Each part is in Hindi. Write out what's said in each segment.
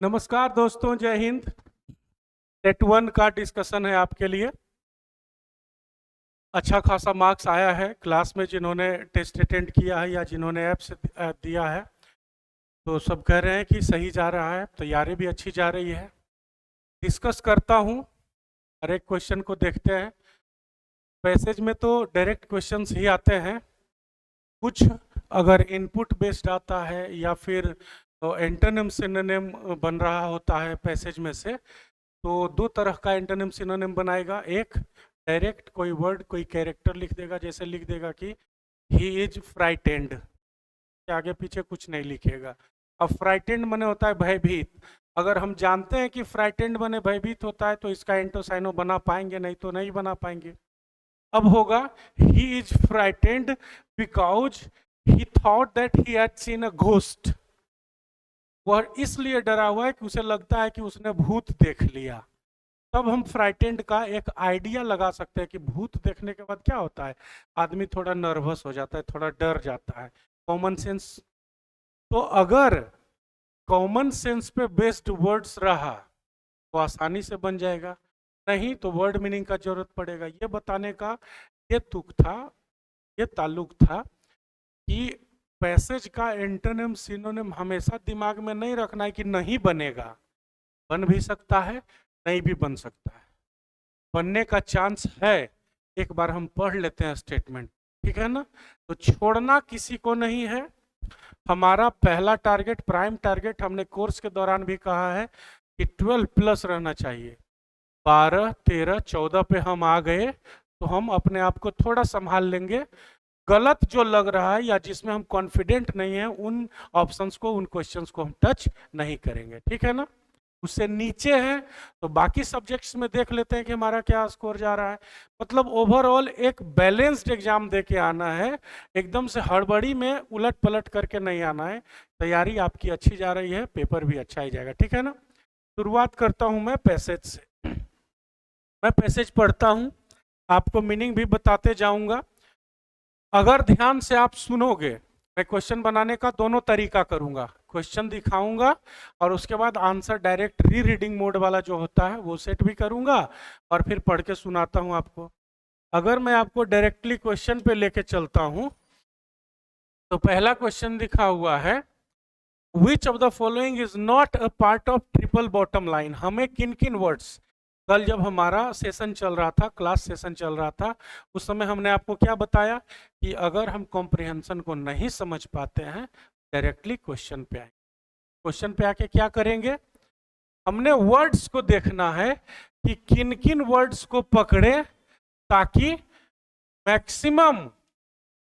नमस्कार दोस्तों, जय हिंद। टेट 1 का डिस्कशन है आपके लिए। अच्छा खासा मार्क्स आया है क्लास में, जिन्होंने टेस्ट अटेंड किया है या जिन्होंने ऐप से दिया है, तो सब कह रहे हैं कि सही जा रहा है, तैयारी भी अच्छी जा रही है। डिस्कस करता हूँ, हर एक क्वेश्चन को देखते हैं। पैसेज में तो डायरेक्ट क्वेश्चंस ही आते हैं, कुछ अगर इनपुट बेस्ड आता है या फिर एंटोनिम सिनोनिम बन रहा होता है पैसेज में से, तो दो तरह का एंटोनिम सिनोनिम बनाएगा। एक डायरेक्ट कोई वर्ड कोई कैरेक्टर लिख देगा, जैसे लिख देगा कि ही इज फ्राइटेंड, के आगे पीछे कुछ नहीं लिखेगा। अब फ्राइटेंड बने होता है भयभीत। अगर हम जानते हैं कि फ्राइटेंड बने भयभीत होता है, तो इसका एंटोसाइनो बना पाएंगे, नहीं तो नहीं बना पाएंगे। अब होगा he is frightened because he thought that he had seen a ghost. वह इसलिए डरा हुआ है कि उसे लगता है कि उसने भूत देख लिया। तब हम फ्राइटेंड का एक आइडिया लगा सकते हैं कि भूत देखने के बाद क्या होता है, आदमी थोड़ा नर्वस हो जाता है, थोड़ा डर जाता है। Common sense. तो अगर कॉमन सेंस पे बेस्ड वर्ड्स रहा तो आसानी से बन जाएगा, नहीं तो वर्ड मीनिंग का जरूरत पड़ेगा। ये बताने का ये तुक था, ये ताल्लुक था कि पैसेज का एंटोनिम सिनोनिम हमेशा दिमाग में नहीं रखना है कि नहीं बनेगा। बन भी सकता है, नहीं भी बन सकता है, बनने का चांस है। एक बार हम पढ़ लेते हैं स्टेटमेंट, ठीक है ना। तो छोड़ना किसी को नहीं है। हमारा पहला टारगेट, प्राइम टारगेट, हमने कोर्स के दौरान भी कहा है कि 12 प्लस रहना चाहिए। 12, 13, 14 पे हम आ गए तो हम अपने आप को थोड़ा संभाल लेंगे। गलत जो लग रहा है या जिसमें हम कॉन्फिडेंट नहीं है, उन ऑप्शंस को, उन क्वेश्चंस को हम टच नहीं करेंगे, ठीक है ना। उससे नीचे है तो बाकी सब्जेक्ट्स में देख लेते हैं कि हमारा क्या स्कोर जा रहा है। मतलब ओवरऑल एक बैलेंस्ड एग्जाम दे के आना है, एकदम से हड़बड़ी में उलट पलट करके नहीं आना है। तैयारी आपकी अच्छी जा रही है, पेपर भी अच्छा ही जाएगा, ठीक है ना। शुरुआत करता हूं मैं पैसेज से। मैं पैसेज पढ़ता हूं, आपको मीनिंग भी बताते जाऊंगा। अगर ध्यान से आप सुनोगे, मैं क्वेश्चन बनाने का दोनों तरीका करूंगा, क्वेश्चन दिखाऊंगा और उसके बाद आंसर डायरेक्ट री रीडिंग मोड वाला जो होता है वो सेट भी करूंगा और फिर पढ़ के सुनाता हूं आपको। अगर मैं आपको डायरेक्टली क्वेश्चन पे लेके चलता हूं, तो पहला क्वेश्चन दिखा हुआ है, which of the following is not a part of triple bottom line. हमें किन किन वर्ड्स, कल जब हमारा सेशन चल रहा था, क्लास सेशन चल रहा था, उस समय हमने आपको क्या बताया कि अगर हम कॉम्प्रिहेंशन को नहीं समझ पाते हैं, डायरेक्टली क्वेश्चन पे आए। क्वेश्चन पे आके क्या करेंगे, हमने वर्ड्स को देखना है कि किन किन वर्ड्स को पकड़े, ताकि मैक्सिमम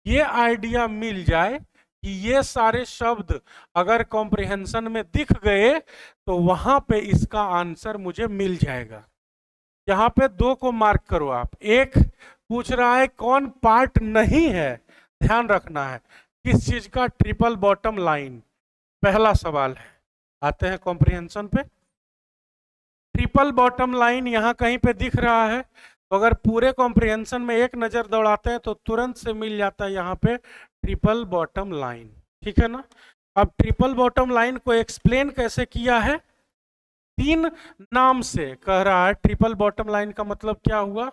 ये आइडिया मिल जाए कि ये सारे शब्द अगर कॉम्प्रिहेंशन में दिख गए तो वहां पे इसका आंसर मुझे मिल जाएगा। यहाँ पे दो को मार्क करो आप। एक पूछ रहा है कौन पार्ट नहीं है, ध्यान रखना है किस चीज का, ट्रिपल बॉटम लाइन, पहला सवाल है। आते हैं कॉम्प्रिहेंशन पे। ट्रिपल बॉटम लाइन यहाँ कहीं पे दिख रहा है, तो अगर पूरे कॉम्प्रिहेंशन में एक नजर दौड़ाते हैं तो तुरंत से मिल जाता है यहाँ पे ट्रिपल बॉटम लाइन, ठीक है ना। अब ट्रिपल बॉटम लाइन को एक्सप्लेन कैसे किया है, तीन नाम से कह रहा है। ट्रिपल बॉटम लाइन का मतलब क्या हुआ,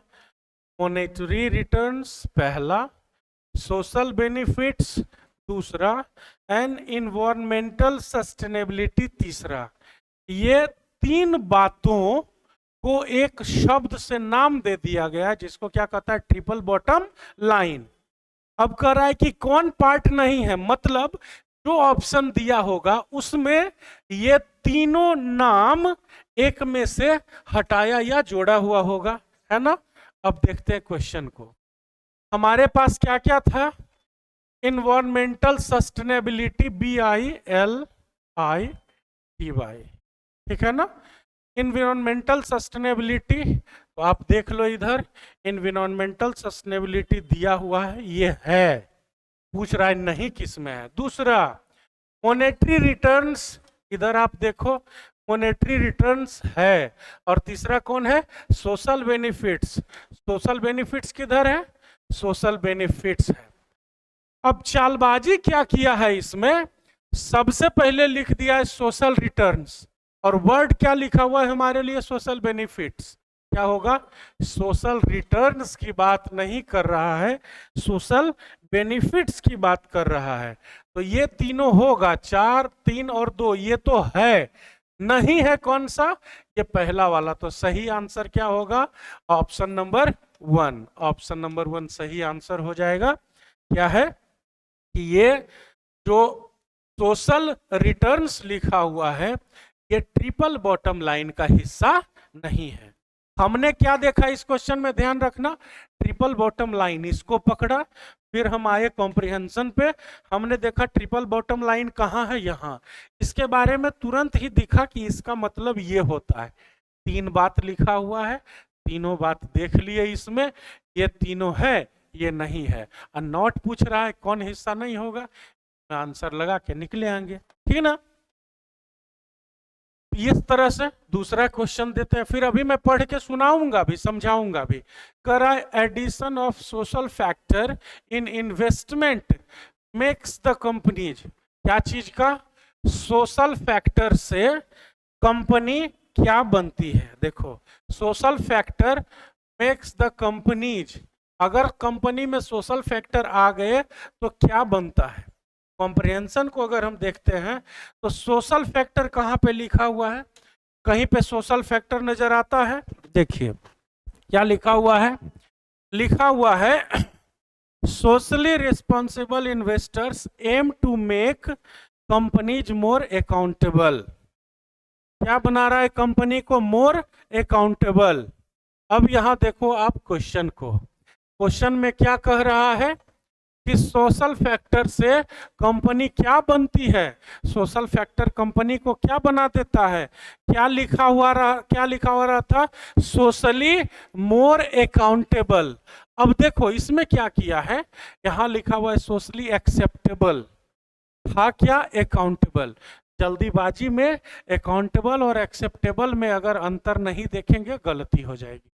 मॉनेटरी रिटर्न्स पहला, सोशल बेनिफिट्स दूसरा, एंड इन्वायरमेंटल सस्टेनेबिलिटी तीसरा। ये तीन बातों को एक शब्द से नाम दे दिया गया, जिसको क्या कहता है, ट्रिपल बॉटम लाइन। अब कह रहा है कि कौन पार्ट नहीं है, मतलब जो ऑप्शन दिया होगा उसमें ये तीनों नाम एक में से हटाया या जोड़ा हुआ होगा, है ना। अब देखते हैं क्वेश्चन को। हमारे पास क्या क्या था, इन्वायरमेंटल सस्टेनेबिलिटी, BILITY, ठीक है ना। इन्वायरमेंटल सस्टेनेबिलिटी, तो आप देख लो इधर, इन्वायरमेंटल सस्टेनेबिलिटी दिया हुआ है, ये है, पूछ रहा है नहीं किस में है। दूसरा मॉनेटरी रिटर्न्स, इधर आप देखो मॉनेटरी रिटर्न्स है। और तीसरा कौन है, सोशल बेनिफिट्स। सोशल बेनिफिट्स किधर है, सोशल बेनिफिट्स है। अब चालबाजी क्या किया है इसमें, सबसे पहले लिख दिया है सोशल रिटर्न्स, और वर्ड क्या लिखा हुआ है हमारे लिए, सोशल बेनिफिट्स। क्या होगा, सोशल रिटर्न्स की बात नहीं कर रहा है, सोशल बेनिफिट्स की बात कर रहा है। तो ये तीनों होगा, 4, 3 और 2, ये तो है, नहीं है कौन सा, ये पहला वाला। तो सही आंसर क्या होगा, ऑप्शन नंबर 1। ऑप्शन नंबर 1 सही आंसर हो जाएगा। क्या है कि ये जो सोशल रिटर्न्स लिखा हुआ है, ये ट्रिपल बॉटम लाइन का हिस्सा नहीं है। हमने क्या देखा इस क्वेश्चन में, ध्यान रखना, ट्रिपल बॉटम लाइन, इसको पकड़ा, फिर हम आए कॉम्प्रिहेंशन पे, हमने देखा ट्रिपल बॉटम लाइन कहाँ है, यहाँ। इसके बारे में तुरंत ही दिखा कि इसका मतलब ये होता है। 3 बात लिखा हुआ है, तीनों बात देख लिए इसमें, ये तीनों है, ये नहीं है। और नॉट पूछ रहा है कौन हिस्सा नहीं होगा, आंसर लगा के निकले आएंगे, ठीक ना। इस तरह से दूसरा क्वेश्चन देते हैं, फिर अभी मैं पढ़ के सुनाऊंगा भी, समझाऊंगा भी। करा addition of social factor in investment makes the companies, क्या चीज का, सोशल फैक्टर से कंपनी क्या बनती है। देखो, social factor makes the companies, अगर कंपनी में सोशल फैक्टर आ गए तो क्या बनता है। कॉम्प्रिहेंशन को अगर हम देखते हैं तो सोशल फैक्टर कहाँ पे लिखा हुआ है, कहीं पे सोशल फैक्टर नजर आता है, देखिए क्या लिखा हुआ है, लिखा हुआ है socially responsible investors aim to make companies more accountable. क्या बना रहा है कंपनी को, मोर अकाउंटेबल। अब यहां देखो आप क्वेश्चन को, क्वेश्चन में क्या कह रहा है कि सोशल फैक्टर से कंपनी क्या बनती है, सोशल फैक्टर कंपनी को क्या बना देता है। क्या लिखा हुआ रहा था, सोशली मोर अकाउंटेबल। अब देखो इसमें क्या किया है, यहां लिखा हुआ है सोशली एक्सेप्टेबल, था क्या, अकाउंटेबल। जल्दीबाजी में अकाउंटेबल और एक्सेप्टेबल में अगर अंतर नहीं देखेंगे गलती हो जाएगी,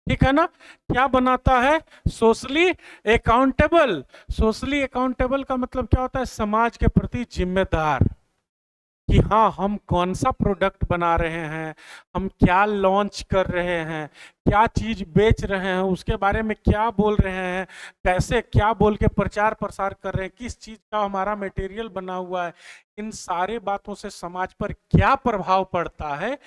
ठीक है ना। क्या बनाता है, सोशली अकाउंटेबल। सोशली अकाउंटेबल का मतलब क्या होता है, समाज के प्रति जिम्मेदार, कि हाँ हम कौन सा प्रोडक्ट बना रहे हैं, हम क्या लॉन्च कर रहे हैं, क्या चीज बेच रहे हैं, उसके बारे में क्या बोल रहे हैं, कैसे क्या बोल के प्रचार प्रसार कर रहे हैं, किस चीज का हमारा मटेरियल बना हुआ है, इन सारे बातों से समाज पर क्या प्रभाव पड़ता है,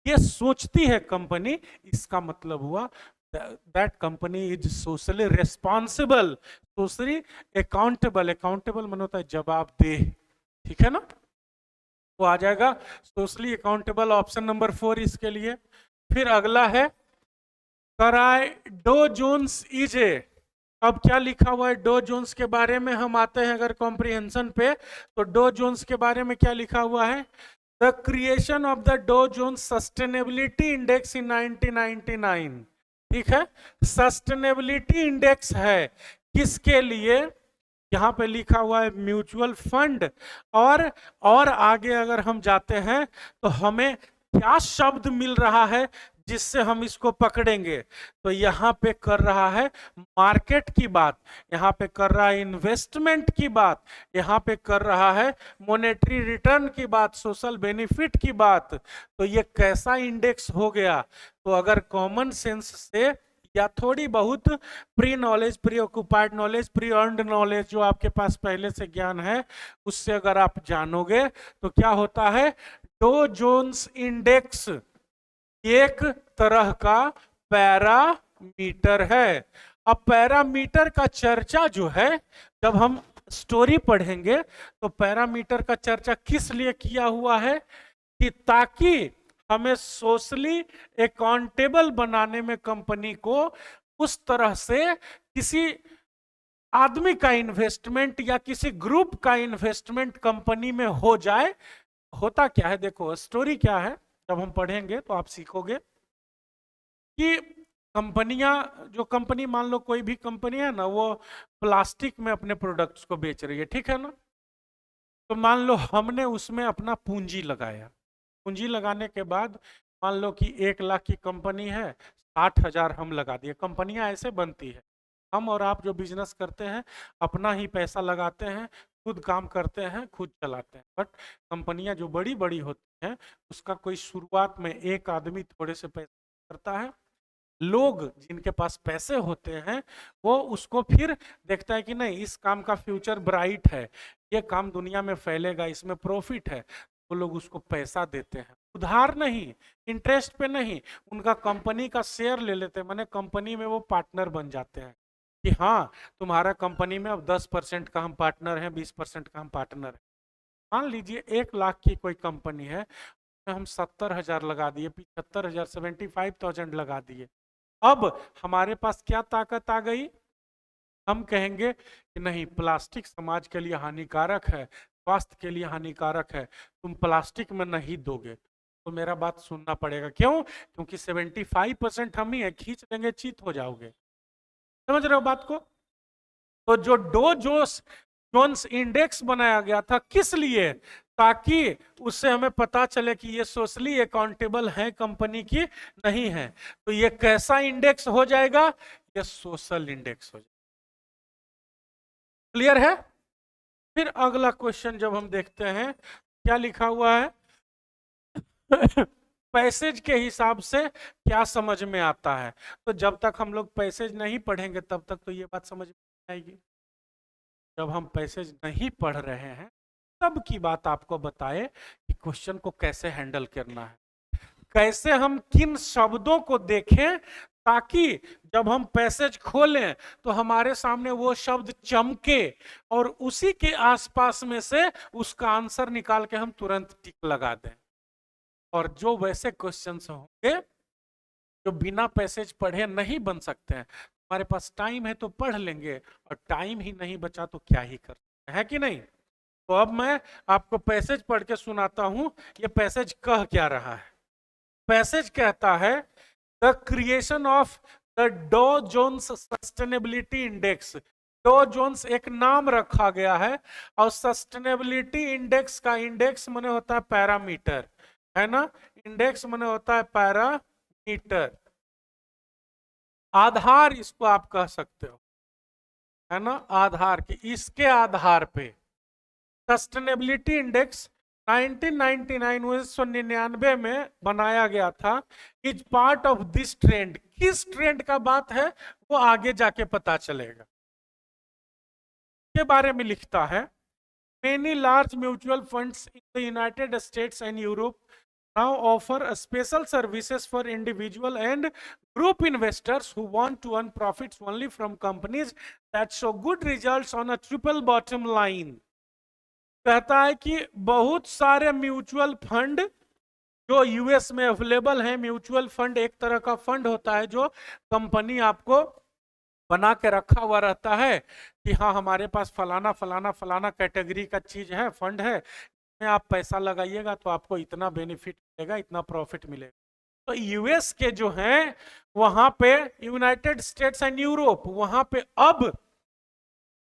ये सोचती है कंपनी। इसका मतलब हुआ that company is socially responsible, socially accountable. Accountable मन होता है जवाबदेह, ठीक है ना। तो आ जाएगा सोशली अकाउंटेबल, ऑप्शन नंबर 4 इसके लिए। फिर अगला है कराए डो जोन्स इज ए। अब क्या लिखा हुआ है, डो जोन्स के बारे में हम आते हैं अगर कॉम्प्रिहेंशन पे, तो डो जोन्स के बारे में क्या लिखा हुआ है, the creation of the Dow Jones sustainability index in 1999। ठीक है, सस्टेनेबिलिटी इंडेक्स है किसके लिए, यहाँ पे लिखा हुआ है म्यूचुअल फंड। और आगे अगर हम जाते हैं तो हमें क्या शब्द मिल रहा है जिससे हम इसको पकड़ेंगे, तो यहाँ पे कर रहा है मार्केट की बात, यहाँ पे कर रहा है इन्वेस्टमेंट की बात, यहाँ पे कर रहा है मॉनेटरी रिटर्न की बात, सोशल बेनिफिट की बात। तो ये कैसा इंडेक्स हो गया, तो अगर कॉमन सेंस से या थोड़ी बहुत pre knowledge, pre occupied knowledge, pre earned knowledge जो आपके पास पहले से ज्ञान है, उससे अगर आप जानोगे तो क्या होता है, डो जोन्स इंडेक्स एक तरह का पैरामीटर है। अब पैरामीटर का चर्चा जो है, जब हम स्टोरी पढ़ेंगे तो पैरामीटर का चर्चा किस लिए किया हुआ है, कि ताकि हमें सोशली अकाउंटेबल बनाने में कंपनी को उस तरह से किसी आदमी का इन्वेस्टमेंट या किसी ग्रुप का इन्वेस्टमेंट कंपनी में हो जाए। होता क्या है, देखो स्टोरी क्या है, जब हम पढ़ेंगे तो आप सीखोगे कि कंपनियां, जो कंपनी मान लो कोई भी कंपनी है ना, वो प्लास्टिक में अपने प्रोडक्ट्स को बेच रही है, ठीक है ना। तो मान लो हमने उसमें अपना पूंजी लगाया, पूंजी लगाने के बाद मान लो कि 1 लाख की कंपनी है, 60,000 हम लगा दिए। कंपनियां ऐसे बनती है, हम और आप जो बिजनेस करते हैं अपना ही पैसा लगाते हैं, खुद काम करते हैं, खुद चलाते हैं। बट कंपनियां जो बड़ी बड़ी होती हैं उसका कोई शुरुआत में एक आदमी थोड़े से पैसे करता है, लोग जिनके पास पैसे होते हैं वो उसको फिर देखता है कि नहीं इस काम का फ्यूचर ब्राइट है, ये काम दुनिया में फैलेगा, इसमें प्रॉफिट है, वो लोग उसको पैसा देते हैं, उधार नहीं, इंटरेस्ट पे नहीं, उनका कंपनी का शेयर ले लेते हैं, माने कंपनी में वो पार्टनर बन जाते हैं कि हाँ तुम्हारा कंपनी में अब 10% का हम पार्टनर हैं, 20% का हम पार्टनर हैं। मान लीजिए 1 लाख की कोई कंपनी है, हम 70,000 लगा दिए, 75,000 75,000 लगा दिए, अब हमारे पास क्या ताकत आ गई, हम कहेंगे कि नहीं प्लास्टिक समाज के लिए हानिकारक है, स्वास्थ्य के लिए हानिकारक है, तुम प्लास्टिक में नहीं दोगे, तो मेरा बात सुनना पड़ेगा। क्यों? क्योंकि 75% हम ही है, खींच देंगे चीत हो जाओगे। समझ रहे हो बात को? तो जो डो जोन्स इंडेक्स बनाया गया था किस लिए? ताकि उससे हमें पता चले कि ये सोशली अकाउंटेबल है कंपनी की नहीं है। तो ये कैसा इंडेक्स हो जाएगा? ये सोशल इंडेक्स हो जाएगा। क्लियर है? फिर अगला क्वेश्चन जब हम देखते हैं क्या लिखा हुआ है पैसेज के हिसाब से क्या समझ में आता है? तो जब तक हम लोग पैसेज नहीं पढ़ेंगे तब तक तो ये बात समझ में आएगी। जब हम पैसेज नहीं पढ़ रहे हैं तब की बात आपको बताए कि क्वेश्चन को कैसे हैंडल करना है, कैसे हम किन शब्दों को देखें ताकि जब हम पैसेज खोलें तो हमारे सामने वो शब्द चमके और उसी के आसपास में से उसका आंसर निकाल के हम तुरंत टिक लगा दें। और जो वैसे क्वेश्चंस होंगे जो बिना पैसेज पढ़े नहीं बन सकते हैं, हमारे पास टाइम है तो पढ़ लेंगे और टाइम ही नहीं बचा तो क्या ही कर सकते हैं, है कि नहीं? तो अब मैं आपको पैसेज पढ़ के सुनाता हूं ये पैसेज कह क्या रहा है। पैसेज कहता है द क्रिएशन ऑफ द डॉ जोन्स सस्टेनेबिलिटी इंडेक्स। डॉ जोन्स एक नाम रखा गया है और सस्टेनेबिलिटी इंडेक्स का इंडेक्स माने होता है पैरामीटर, है ना, इंडेक्स माने होता है पैरामीटर, आधार इसको आप कह सकते हो, है ना, आधार की, इसके आधार पे सस्टेनेबिलिटी इंडेक्स 1999 में बनाया गया था। Is part of this trend. किस ट्रेंड का बात है वो आगे जाके पता चलेगा। के बारे में लिखता है many large mutual funds in the United states and Europe now offer special services for individual and group investors who want to earn profits only from companies that show good results on a triple bottom line। कहता है कि बहुत सारे म्यूचुअल फंड जो यूएस में अवेलेबल है, म्यूचुअल फंड एक तरह का फंड होता है जो कंपनी आपको बना के रखा हुआ रहता है कि हाँ हमारे पास फलाना फलाना फलाना कैटेगरी का चीज है, फंड है, में आप पैसा लगाइएगा तो आपको इतना बेनिफिट मिलेगा, इतना प्रॉफिट मिलेगा। तो यूएस के जो हैं वहां पे, यूनाइटेड स्टेट्स एंड यूरोप, वहां पे अब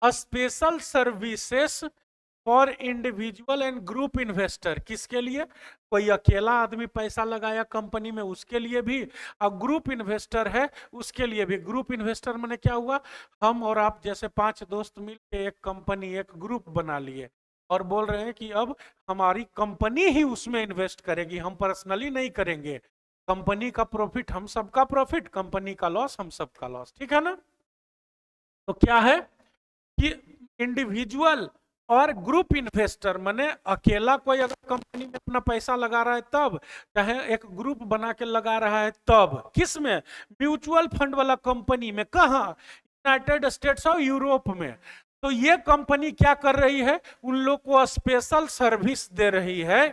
special services for individual and group investor. किसके लिए? कोई अकेला आदमी पैसा लगाया कंपनी में उसके लिए भी, और ग्रुप इन्वेस्टर है उसके लिए भी। ग्रुप इन्वेस्टर माने क्या हुआ? हम और आप जैसे 5 दोस्त मिलकर एक कंपनी, एक ग्रुप बना लिए और बोल रहे हैं कि अब हमारी कंपनी ही उसमें इन्वेस्ट करेगी, हम पर्सनली नहीं करेंगे। कंपनी का प्रॉफिट हम सबका प्रॉफिट, कंपनी का लॉस हम सबका लॉस, ठीक है ना? तो क्या है कि इंडिविजुअल और ग्रुप इन्वेस्टर माने अकेला कोई अगर कंपनी में अपना पैसा लगा रहा है तब, चाहे एक ग्रुप बना के लगा रहा है तब, किस में? म्यूचुअल फंड वाला कंपनी में। कहाँ? यूनाइटेड स्टेट्स और यूरोप में। तो ये कंपनी क्या कर रही है? उन लोग को स्पेशल सर्विस दे रही है।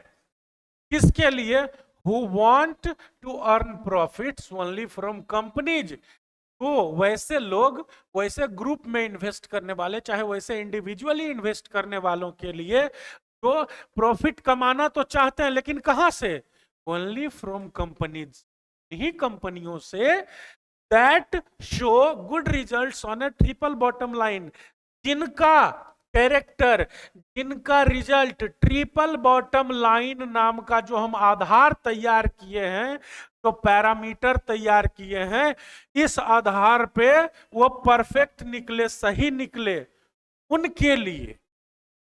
किसके लिए? Who want to earn profits only from companies। तो वैसे लोग, वैसे ग्रुप में इन्वेस्ट करने वाले, चाहे वैसे इंडिविजुअली इन्वेस्ट करने वालों के लिए जो प्रॉफिट कमाना तो चाहते हैं, लेकिन कहां से? ओनली फ्रॉम कंपनीज, ही कंपनियों से, that show good results on A triple bottom line, जिनका कैरेक्टर, जिनका रिजल्ट ट्रिपल बॉटम लाइन नाम का जो हम आधार तैयार किए हैं, तो पैरामीटर तैयार किए हैं, इस आधार पे वो परफेक्ट निकले, सही निकले, उनके लिए,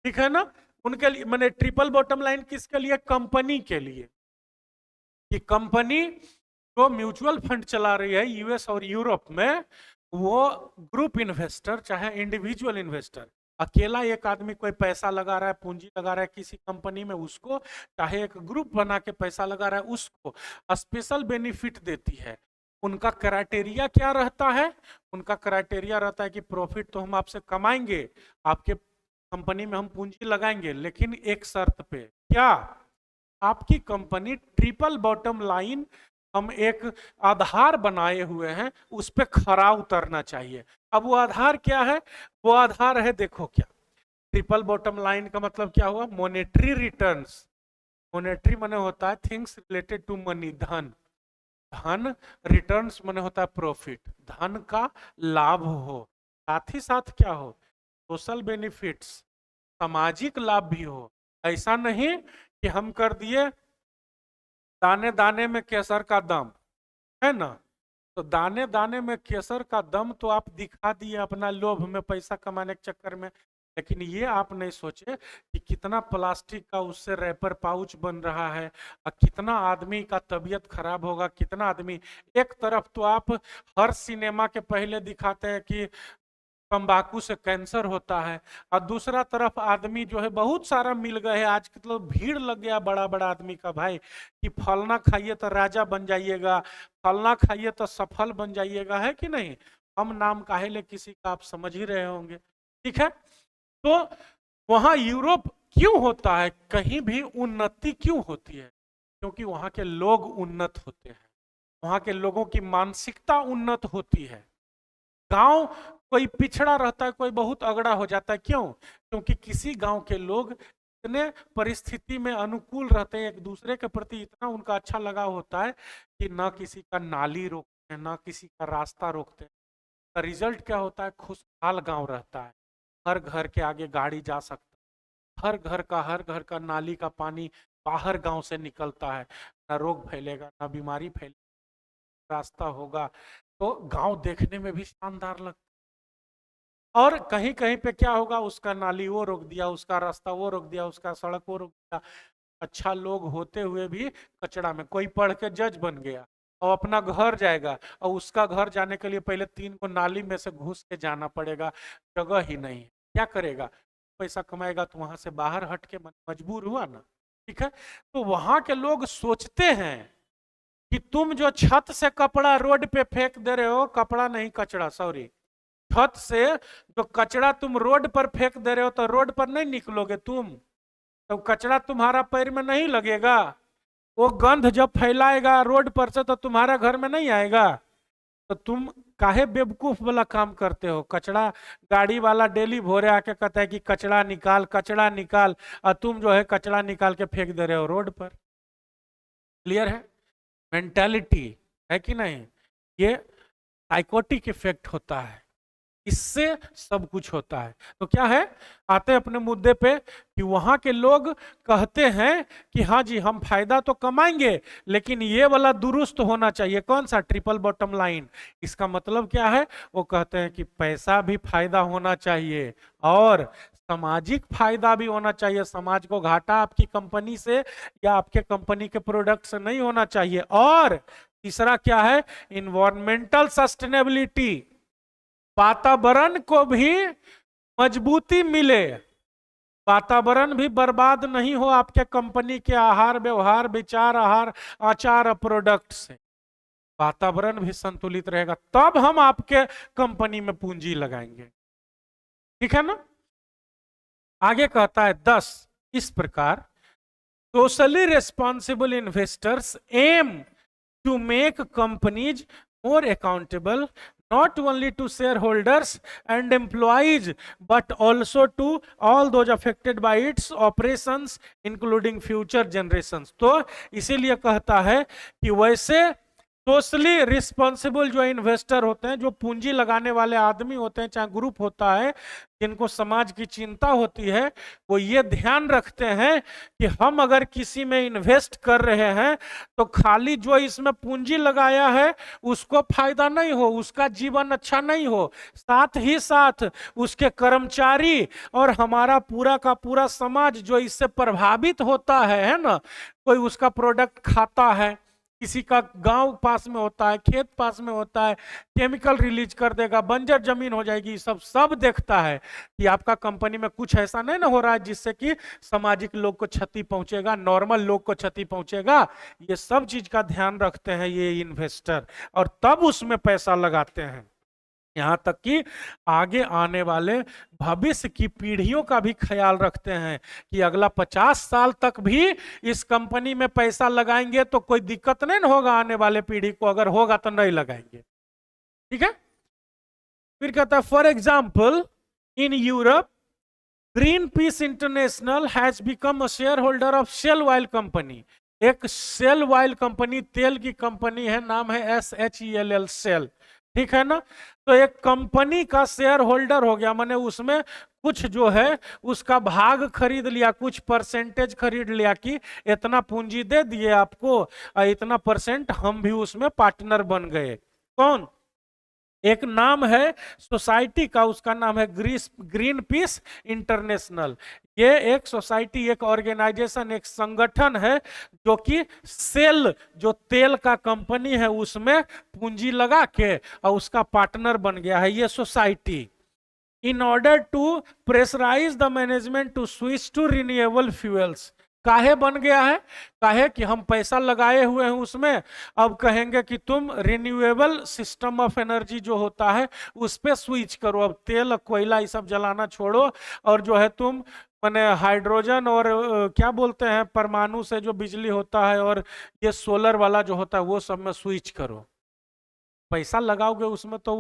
ठीक है ना। उनके लिए मैंने ट्रिपल बॉटम लाइन किसके लिए, कंपनी के लिए, कि कंपनी जो म्यूचुअल फंड चला रही है यूएस और यूरोप में, वो ग्रुप इन्वेस्टर चाहे इंडिविजुअल इन्वेस्टर, अकेला एक आदमी कोई पैसा लगा रहा है, पूंजी लगा रहा है किसी कंपनी में, उसको, चाहे एक ग्रुप बना के पैसा लगा रहा है उसको स्पेशल बेनिफिट देती है। उनका क्राइटेरिया क्या रहता है, उनका क्राइटेरिया रहता है कि प्रॉफिट तो हम आपसे कमाएंगे, आपके कंपनी में हम पूंजी लगाएंगे, लेकिन एक शर्त पे, क्या, आपकी कंपनी ट्रिपल बॉटम लाइन हम एक आधार बनाए हुए हैं, उस पे खरा उतरना चाहिए। अब वो आधार क्या है, वो आधार है, देखो क्या, ट्रिपल बॉटम लाइन का मतलब क्या हुआ, मॉनेटरी रिटर्न्स। मॉनेटरी माने होता है थिंग्स रिलेटेड टू मनी, धन, धन, रिटर्न्स माने होता है प्रॉफिट, धन का लाभ हो, साथ ही साथ क्या हो, सोशल बेनिफिट्स, सामाजिक लाभ भी हो। ऐसा नहीं कि हम कर दिए दाने दाने में केसर का दम, है ना, तो दाने दाने में केसर का दम तो आप दिखा दिए अपना लोभ में, पैसा कमाने के चक्कर में, लेकिन ये आप नहीं सोचे कि कितना प्लास्टिक का उससे रैपर पाउच बन रहा है और कितना आदमी का तबीयत खराब होगा, कितना आदमी, एक तरफ तो आप हर सिनेमा के पहले दिखाते हैं कि तंबाकू से कैंसर होता है, और दूसरा तरफ आदमी जो है बहुत सारा मिल गए, आज तो भीड़ लग गया बड़ा बड़ा आदमी का भाई, कि फलना खाइए तो राजा बन जाइएगा, फलना खाइए तो सफल बन जाइएगा, है कि नहीं, हम नाम काहे ले किसी का, आप समझ ही रहे होंगे, ठीक है। तो वहां यूरोप क्यों होता है, कहीं भी उन्नति क्यों होती है, क्योंकि वहां के लोग उन्नत होते हैं, वहां के लोगों की मानसिकता उन्नत होती है। गांव कोई पिछड़ा रहता है, कोई बहुत अगड़ा हो जाता है, क्यों, क्योंकि किसी गांव के लोग इतने परिस्थिति में अनुकूल रहते हैं, एक दूसरे के प्रति इतना उनका अच्छा लगाव होता है कि ना किसी का नाली रोकते हैं, ना किसी का रास्ता रोकते हैं। रिजल्ट क्या होता है, खुशहाल गांव रहता है, हर घर के आगे गाड़ी जा सकता है, हर घर का नाली का पानी बाहर गांव से निकलता है, ना रोग फैलेगा, ना बीमारी फैलेगा, रास्ता होगा, तो गांव देखने में भी शानदार लगता है। और कहीं कहीं पे क्या होगा, उसका नाली वो रोक दिया, उसका रास्ता वो रोक दिया, उसका सड़क वो रोक दिया, अच्छा लोग होते हुए भी कचरा में, कोई पढ़ के जज बन गया और अपना घर जाएगा, और उसका घर जाने के लिए पहले 3 को नाली में से घुस के जाना पड़ेगा, जगह ही नहीं है, क्या करेगा, पैसा कमाएगा तो वहां से बाहर हट के मजबूर हुआ ना, ठीक है। तो वहां के लोग सोचते हैं कि तुम जो छत से कपड़ा रोड पे फेंक दे रहे हो, कपड़ा नहीं कचरा, सॉरी, छत से जो कचरा तुम रोड पर फेंक दे रहे हो, तो रोड पर नहीं निकलोगे तुम, तो कचरा तुम्हारा पैर में नहीं लगेगा, वो गंध जब फैलाएगा रोड पर से तो तुम्हारा घर में नहीं आएगा, तो तुम काहे बेवकूफ वाला काम करते हो, कचरा गाड़ी वाला डेली भोरे आके कहता है कि कचरा निकाल, कचरा निकाल, और तुम जो है कचरा निकाल के फेंक दे रहे हो रोड पर। क्लियर है, मेंटालिटी है कि नहीं, ये साइकोटिक इफेक्ट होता है, इससे सब कुछ होता है। तो क्या है, आते हैं अपने मुद्दे पे, कि वहां के लोग कहते हैं कि हाँ जी हम फायदा तो कमाएंगे, लेकिन ये वाला दुरुस्त होना चाहिए, कौन सा, ट्रिपल बॉटम लाइन। इसका मतलब क्या है, वो कहते हैं कि पैसा भी फायदा होना चाहिए और सामाजिक फायदा भी होना चाहिए, समाज को घाटा आपकी कंपनी से या आपके कंपनी के प्रोडक्ट से नहीं होना चाहिए। और तीसरा क्या है, इन्वायरमेंटल सस्टेनेबिलिटी, वातावरण को भी मजबूती मिले, वातावरण भी बर्बाद नहीं हो आपके कंपनी के आहार व्यवहार विचार आहार आचार प्रोडक्ट से, वातावरण भी संतुलित रहेगा, तब हम आपके कंपनी में पूंजी लगाएंगे, ठीक है ना। आगे कहता है 10, इस प्रकार socially responsible investors aim to make companies more accountable not only to shareholders and employees but also to all those affected by its operations including future generations। तो इसीलिए कहता है कि वैसे सोशली रिस्पॉन्सिबल जो इन्वेस्टर होते हैं, जो पूंजी लगाने वाले आदमी होते हैं, चाहे ग्रुप होता है, जिनको समाज की चिंता होती है, वो ये ध्यान रखते हैं कि हम अगर किसी में इन्वेस्ट कर रहे हैं तो खाली जो इसमें पूंजी लगाया है उसको फायदा नहीं हो, उसका जीवन अच्छा नहीं हो, साथ ही साथ उसके कर्मचारी और हमारा पूरा का पूरा समाज जो इससे प्रभावित होता है ना, कोई उसका प्रोडक्ट खाता है, किसी का गांव पास में होता है, खेत पास में होता है, केमिकल रिलीज कर देगा, बंजर जमीन हो जाएगी, सब देखता है कि आपका कंपनी में कुछ ऐसा नहीं ना हो रहा है जिससे कि सामाजिक लोग को क्षति पहुंचेगा, नॉर्मल लोग को क्षति पहुंचेगा। ये सब चीज का ध्यान रखते हैं ये इन्वेस्टर, और तब उसमें पैसा लगाते हैं। यहां तक कि आगे आने वाले भविष्य की पीढ़ियों का भी ख्याल रखते हैं कि अगला 50 साल तक भी इस कंपनी में पैसा लगाएंगे तो कोई दिक्कत नहीं ना होगा आने वाले पीढ़ी को, अगर होगा तो नहीं लगाएंगे। ठीक है। फिर कहता है for example in Europe Greenpeace international has become a shareholder of Shell oil company. एक शेल ऑयल कंपनी, तेल की कंपनी है, नाम है SHELL, शेल। ठीक है ना। तो एक कंपनी का शेयर होल्डर हो गया, माने उसमें कुछ जो है उसका भाग खरीद लिया, कुछ परसेंटेज खरीद लिया कि इतना पूंजी दे दिए आपको और इतना परसेंट हम भी उसमें पार्टनर बन गए। कौन? एक नाम है सोसाइटी का, उसका नाम है ग्रीन पीस इंटरनेशनल। ये एक सोसाइटी, एक ऑर्गेनाइजेशन, एक संगठन है जो कि सेल, जो तेल का कंपनी है, उसमें पूंजी लगा के और उसका पार्टनर बन गया है ये society. In order to pressurise the management to switch to renewable fuels. काहे बन गया है? काहे कि हम पैसा लगाए हुए हैं उसमें, अब कहेंगे कि तुम रिन्यूएबल सिस्टम ऑफ एनर्जी जो होता है उस पर स्विच करो, अब तेल कोयला ये सब जलाना छोड़ो, और जो है तुम माने हाइड्रोजन और क्या बोलते हैं परमाणु से जो बिजली होता है और ये सोलर वाला जो होता है वो सब में स्विच करो। पैसा लगाओगे उसमें तो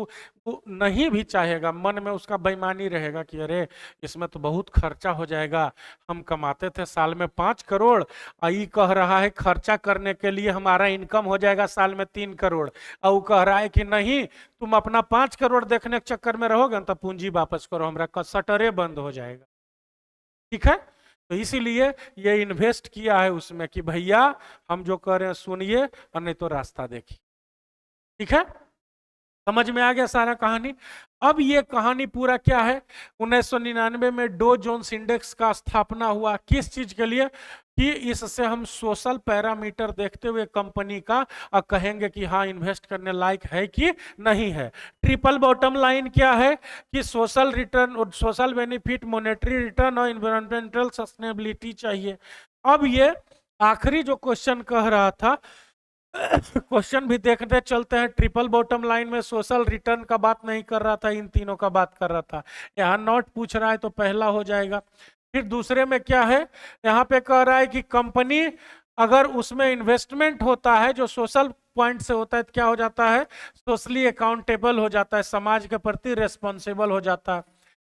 वो नहीं भी चाहेगा, मन में उसका बेईमानी रहेगा कि अरे इसमें तो बहुत खर्चा हो जाएगा, हम कमाते थे साल में 5 करोड़, आई कह रहा है खर्चा करने के लिए हमारा इनकम हो जाएगा साल में 3 करोड़, और वो कह रहा है कि नहीं तुम अपना 5 करोड़ देखने के चक्कर में रहोगे तो पूंजी वापस करो, हमारा शटरे बंद हो जाएगा। ठीक है। तो इसीलिए ये इन्वेस्ट किया है उसमें कि भैया हम जो कर रहे हैं सुनिए और नहीं तो रास्ता देखिए। ठीक है। समझ में आ गया सारा कहानी। अब ये कहानी पूरा क्या है, 1999 में डो जोन्स इंडेक्स का स्थापना हुआ, किस चीज के लिए? कि इससे हम सोशल पैरामीटर देखते हुए कंपनी का कहेंगे कि हाँ इन्वेस्ट करने लायक है कि नहीं है। ट्रिपल बॉटम लाइन क्या है कि social return, social benefit, monetary return और इन्वायरमेंटल सस्टेनेबिलिटी चाहिए। अब ये आखिरी जो क्वेश्चन कह रहा था, क्वेश्चन भी देखते चलते हैं, ट्रिपल बॉटम लाइन में सोशल रिटर्न का बात नहीं कर रहा था, इन तीनों का बात कर रहा था। यहाँ नॉट पूछ रहा है तो पहला हो जाएगा। फिर दूसरे में क्या है, यहाँ पे कह रहा है कि कंपनी अगर उसमें इन्वेस्टमेंट होता है जो सोशल पॉइंट से होता है तो क्या हो जाता है, सोशली अकाउंटेबल हो जाता है, समाज के प्रति रेस्पॉन्सिबल हो जाता है।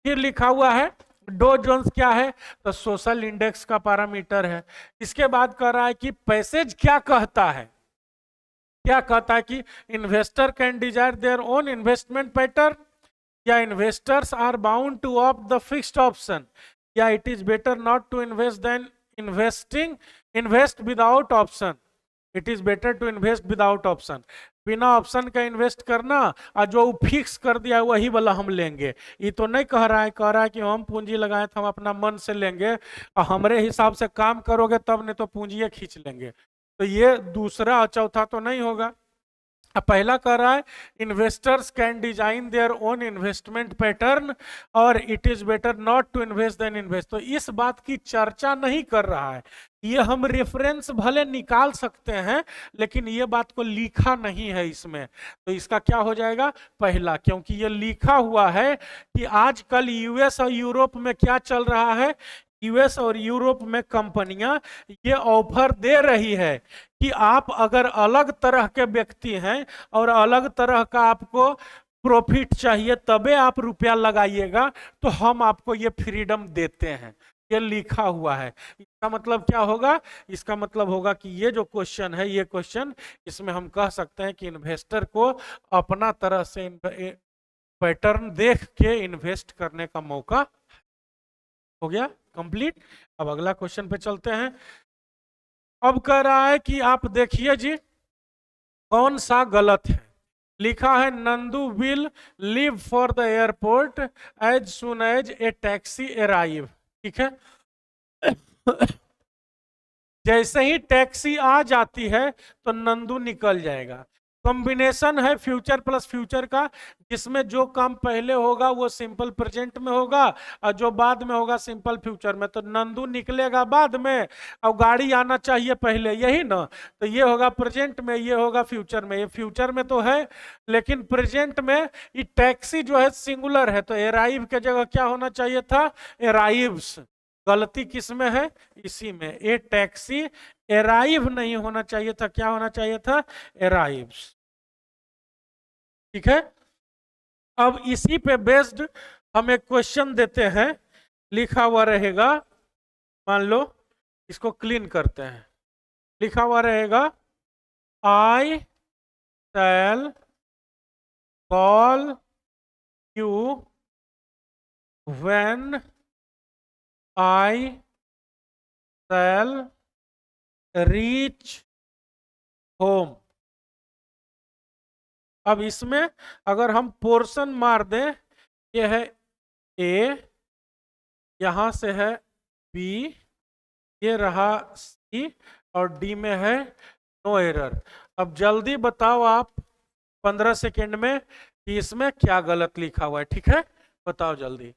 फिर लिखा हुआ है डो जोन्स क्या है, तो सोशल इंडेक्स का पैरामीटर है। इसके बाद कह रहा है कि पैसेज क्या कहता है, क्या कहता है कि investor can desire their own investment pattern, या investors are bound to opt the fixed option, या it is better not to invest than invest without option, it is better to invest without option. बिना ऑप्शन का इन्वेस्ट करना और जो फिक्स कर दिया वही वाला हम लेंगे। ये तो नहीं कह रहा है, कह रहा है कि हम पूंजी लगाए तो हम अपना मन से लेंगे और हमारे हिसाब से काम करोगे तब, नहीं तो पूंजी खींच लेंगे। तो ये दूसरा और चौथा तो नहीं होगा। अब पहला कह रहा है investors can design their own investment pattern और it is better not to invest than invest. तो इस बात की चर्चा नहीं कर रहा है, ये हम रेफरेंस भले निकाल सकते हैं लेकिन ये बात को लिखा नहीं है इसमें। तो इसका क्या हो जाएगा, पहला, क्योंकि ये लिखा हुआ है कि आजकल यूएस और यूरोप में क्या चल रहा है, यूएस और यूरोप में कंपनियां ये ऑफर दे रही है कि आप अगर अलग तरह के व्यक्ति हैं और अलग तरह का आपको प्रॉफिट चाहिए तबे आप रुपया लगाइएगा, तो हम आपको ये फ्रीडम देते हैं। ये लिखा हुआ है। इसका मतलब क्या होगा? इसका मतलब होगा कि ये जो क्वेश्चन है, ये क्वेश्चन, इसमें हम कह सकते हैं कि इन्वेस्टर को अपना तरह से पैटर्न देख के इन्वेस्ट करने का मौका हो गया। कंप्लीट। अब अगला क्वेश्चन पे चलते हैं। अब कह रहा है कि आप देखिए जी कौन सा गलत है। लिखा है Nandu will leave for the airport as soon as a taxi arrive. ठीक है। जैसे ही टैक्सी आ जाती है तो नंदू निकल जाएगा। कॉम्बिनेशन है फ्यूचर प्लस फ्यूचर का, जिसमें जो काम पहले होगा वो सिंपल प्रेजेंट में होगा और जो बाद में होगा सिंपल फ्यूचर में। तो नंदू निकलेगा बाद में और गाड़ी आना चाहिए पहले, यही ना। तो ये होगा प्रेजेंट में, ये होगा फ्यूचर में। ये फ्यूचर में तो है, लेकिन प्रेजेंट में ये टैक्सी जो है सिंगुलर है, तो अराइव के जगह क्या होना चाहिए था? अराइव्स। गलती किस में है? इसी में। ए टैक्सी अराइव नहीं होना चाहिए था, क्या होना चाहिए था? अराइव्स। ठीक है। अब इसी पे बेस्ड हम एक क्वेश्चन देते हैं, लिखा हुआ रहेगा, मान लो इसको क्लीन करते हैं। लिखा हुआ रहेगा I shall call you when I shall reach home. अब इसमें अगर हम पोर्शन मार दें, ये है ए, यहां से है बी, ये रहा सी, और डी में है नो एरर। अब जल्दी बताओ आप 15 सेकेंड में कि इसमें क्या गलत लिखा हुआ है। ठीक है, बताओ जल्दी।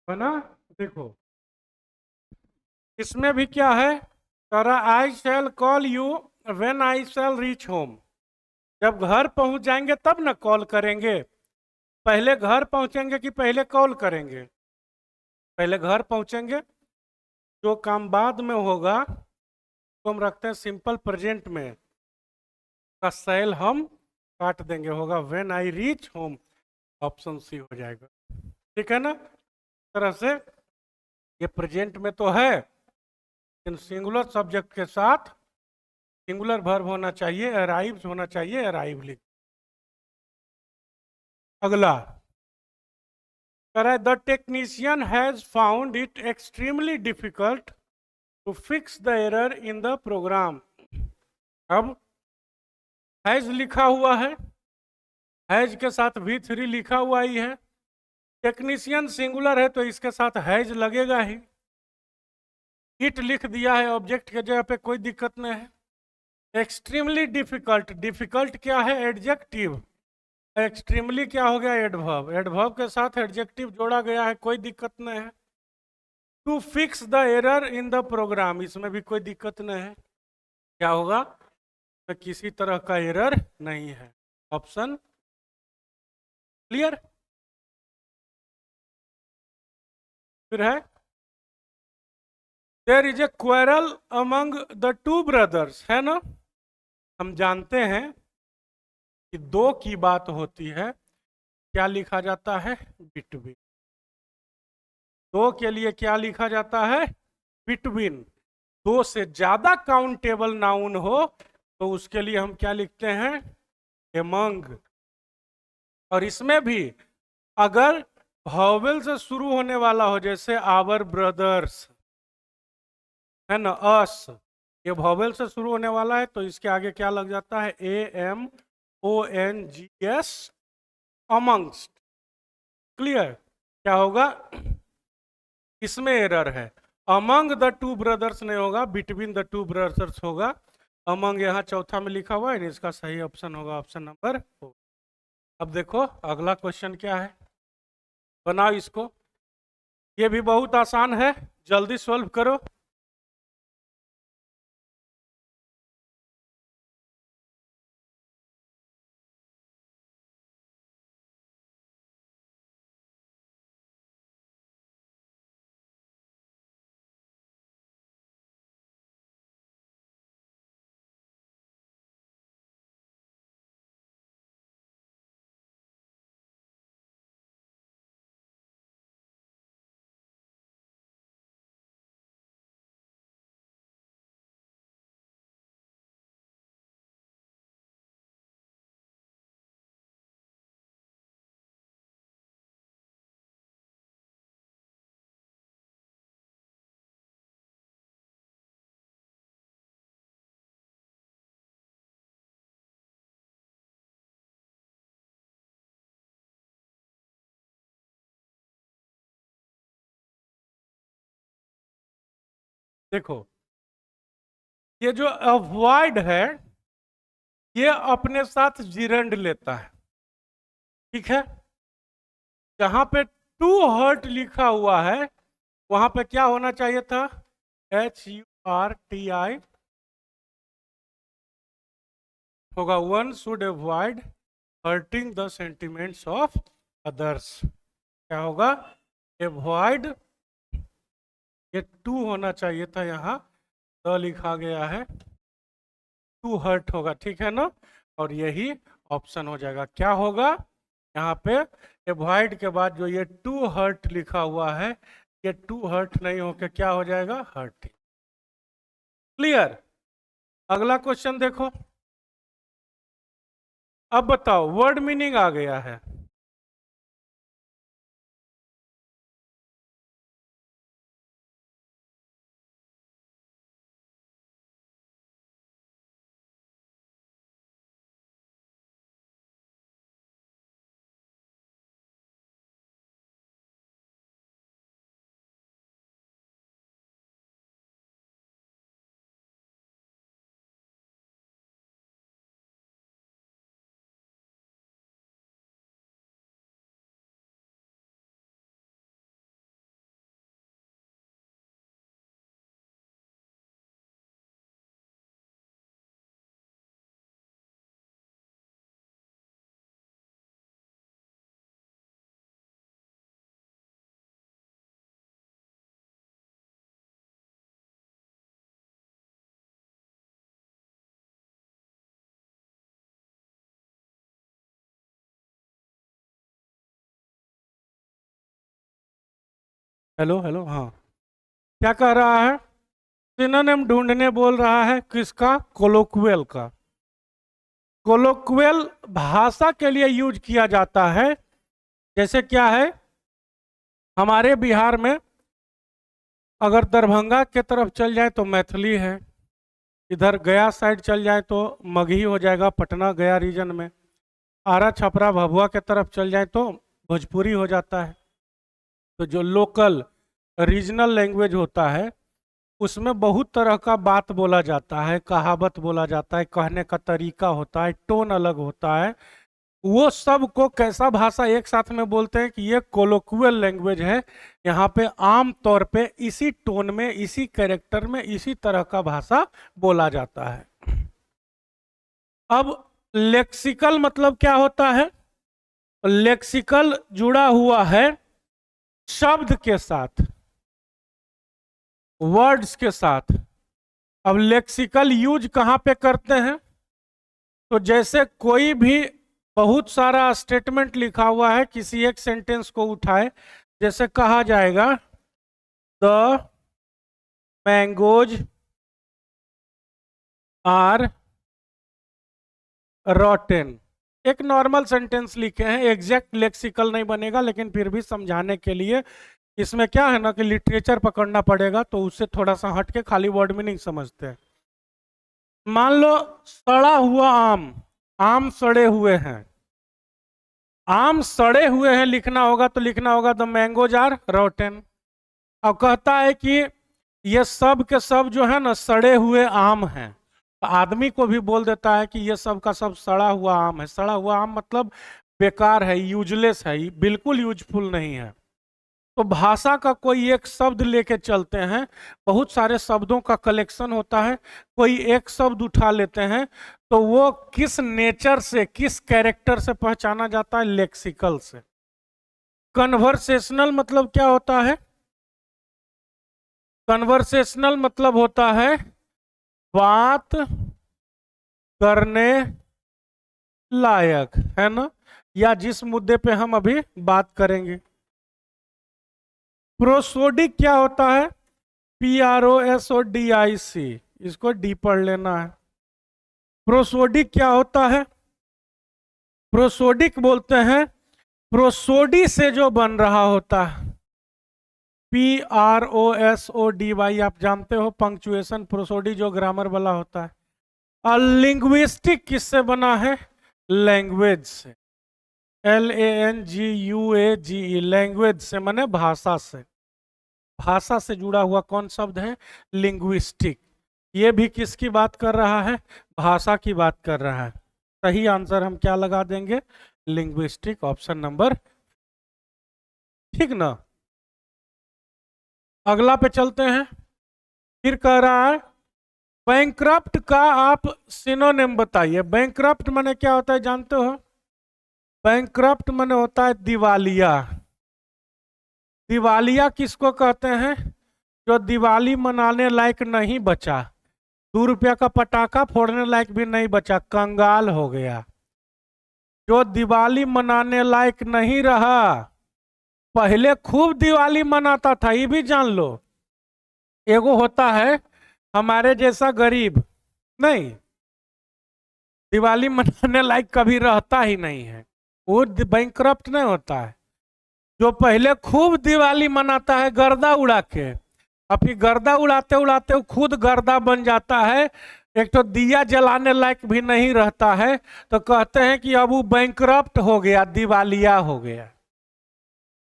बना? देखो इसमें भी क्या है, करा I shall call you when I shall reach home. जब घर पहुंच जाएंगे तब ना कॉल करेंगे। पहले घर पहुंचेंगे कि पहले कॉल करेंगे? पहले घर पहुंचेंगे। जो काम बाद में होगा तो हम रखते हैं सिंपल प्रेजेंट में, का सेल हम काट देंगे, होगा when I reach home. Option C हो जाएगा। ठीक है ना। इस तरह से ये प्रेजेंट में तो है, लेकिन सिंगुलर सब्जेक्ट के साथ सिंगुलर वर्ब होना चाहिए, अराइव्स होना चाहिए, अराइव लिख। अगला the technician has found it extremely difficult to fix the error in the program. अब हैज लिखा हुआ है, हैज के साथ V3 लिखा हुआ ही है। टेक्नीशियन सिंगुलर है तो इसके साथ हैज लगेगा ही। इट लिख दिया है ऑब्जेक्ट के जगह पे, कोई दिक्कत नहीं है। एक्सट्रीमली डिफिकल्ट, डिफिकल्ट क्या है? एडजेक्टिव। एक्सट्रीमली क्या हो गया? एडवर्ब। एडवर्ब के साथ एडजेक्टिव जोड़ा गया है, कोई दिक्कत नहीं है। To fix the error in the program, इसमें भी कोई दिक्कत नहीं है। क्या होगा? तो किसी तरह का एरर नहीं है। Option clear. फिर है there is a quarrel among the two brothers, है ना। हम जानते हैं कि दो की बात होती है, क्या लिखा जाता है? बिटवीन। दो के लिए क्या लिखा जाता है? बिटवीन। दो से ज्यादा काउंटेबल नाउन हो तो उसके लिए हम क्या लिखते हैं? एमंग। और इसमें भी अगर वॉवेल से शुरू होने वाला हो, जैसे आवर ब्रदर्स, है ना, अस, ये वॉवेल से शुरू होने वाला है तो इसके आगे क्या लग जाता है? AM ONGS, amongst. क्लियर? क्या होगा? इसमें एरर है, अमंग द टू ब्रदर्स नहीं होगा, बिटवीन द टू ब्रदर्स होगा। अमंग यहाँ चौथा में लिखा हुआ है, इसका सही ऑप्शन होगा ऑप्शन नंबर 4। अब देखो अगला क्वेश्चन क्या है, बनाओ इसको। ये भी बहुत आसान है, जल्दी सॉल्व करो। देखो ये जो अवॉइड है, ये अपने साथ जिरंड लेता है, ठीक है। जहां पे टू हर्ट लिखा हुआ है वहां पे क्या होना चाहिए था? HURTI होगा। One should avoid hurting the sentiments of others. क्या होगा? अवॉइड, ये टू होना चाहिए था, यहाँ द लिखा गया है, टू हर्ट होगा, ठीक है ना। और यही ऑप्शन हो जाएगा। क्या होगा यहाँ पे? अवॉइड के बाद जो ये टू हर्ट लिखा हुआ है, ये टू हर्ट नहीं होकर क्या हो जाएगा? हर्ट। क्लियर? अगला क्वेश्चन देखो। अब बताओ, वर्ड मीनिंग आ गया है। हेलो हेलो, हाँ, क्या कह रहा है? सिनोनिम ढूंढने बोल रहा है, किसका? कोलोक्वियल का। कोलोक्वियल भाषा के लिए यूज किया जाता है। जैसे क्या है, हमारे बिहार में अगर दरभंगा के तरफ चल जाए तो मैथिली है, इधर गया साइड चल जाए तो मगही हो जाएगा, पटना गया रीजन में। आरा छपरा भभुआ के तरफ चल जाए तो भोजपुरी हो जाता है। तो जो लोकल रीजनल लैंग्वेज होता है उसमें बहुत तरह का बात बोला जाता है, कहावत बोला जाता है, कहने का तरीका होता है, टोन अलग होता है। वो सब को कैसा भाषा एक साथ में बोलते हैं कि ये कोलोक्वियल लैंग्वेज है। यहाँ पे आम तौर पे इसी टोन में, इसी कैरेक्टर में, इसी तरह का भाषा बोला जाता है। अब लेक्सिकल मतलब क्या होता है? लेक्सिकल जुड़ा हुआ है शब्द के साथ, वर्ड्स के साथ। अब लेक्सिकल यूज कहाँ पे करते हैं? तो जैसे कोई भी बहुत सारा स्टेटमेंट लिखा हुआ है, किसी एक सेंटेंस को उठाए, जैसे कहा जाएगा द मैंगोज आर रॉटेन। एक नॉर्मल सेंटेंस लिखे हैं, एग्जैक्ट लेक्सिकल नहीं बनेगा, लेकिन फिर भी समझाने के लिए इसमें क्या है ना कि लिटरेचर पकड़ना पड़ेगा, तो उससे थोड़ा सा हट के खाली वर्ड मीनिंग समझते हैं। मान लो सड़ा हुआ आम, आम सड़े हुए हैं, आम सड़े हुए हैं लिखना होगा तो लिखना होगा द मैंगोज आर रोटेन। अब कहता है कि ये सब के सब जो है ना सड़े हुए आम हैं, तो आदमी को भी बोल देता है कि ये सब का सब सड़ा हुआ आम है। सड़ा हुआ आम मतलब बेकार है, यूजलेस है, बिल्कुल यूजफुल नहीं है। तो भाषा का कोई एक शब्द लेके चलते हैं, बहुत सारे शब्दों का कलेक्शन होता है, कोई एक शब्द उठा लेते हैं, तो वो किस नेचर से, किस कैरेक्टर से पहचाना जाता है? लेक्सिकल से। कन्वर्सेशनल मतलब क्या होता है? कन्वर्सेशनल मतलब होता है बात करने लायक, है ना, या जिस मुद्दे पे हम अभी बात करेंगे। प्रोसोडिक क्या होता है? PROSODIC, इसको डी पढ़ लेना है। प्रोसोडिक क्या होता है? प्रोसोडिक बोलते हैं प्रोसोडी से जो बन रहा होता है। PROSODY, आप जानते हो पंक्चुएशन, प्रोसोडी जो ग्रामर वाला होता है। और लिंग्विस्टिक किससे बना है? लैंग्वेज से। LANGUAGE, लैंग्वेज से माने भाषा से। भाषा से जुड़ा हुआ कौन शब्द है? लिंग्विस्टिक। ये भी किसकी बात कर रहा है? भाषा की बात कर रहा है। सही आंसर हम क्या लगा देंगे? लिंग्विस्टिक, ऑप्शन नंबर, ठीक ना। अगला पे चलते हैं। फिर कह रहा है बैंकक्रप्ट का आप सिनोनिम बताइए। बैंकक्रप्ट माने क्या होता है जानते हो? बैंकक्रप्ट माने होता है दिवालिया। दिवालिया किसको कहते हैं? जो दिवाली मनाने लायक नहीं बचा, 2 रुपया का पटाखा फोड़ने लायक भी नहीं बचा, कंगाल हो गया। जो दिवाली मनाने लायक नहीं रहा, पहले खूब दिवाली मनाता था, ये भी जान लो। एगो होता है हमारे जैसा गरीब, नहीं, दिवाली मनाने लायक कभी रहता ही नहीं है, वो बैंकक्रप्ट नहीं होता है। जो पहले खूब दिवाली मनाता है गर्दा उड़ा के, अब फिर गर्दा उड़ाते उड़ाते खुद गर्दा बन जाता है, एक तो दिया जलाने लायक भी नहीं रहता है, तो कहते हैं कि अब वो बैंकक्रप्ट हो गया, दिवालिया हो गया।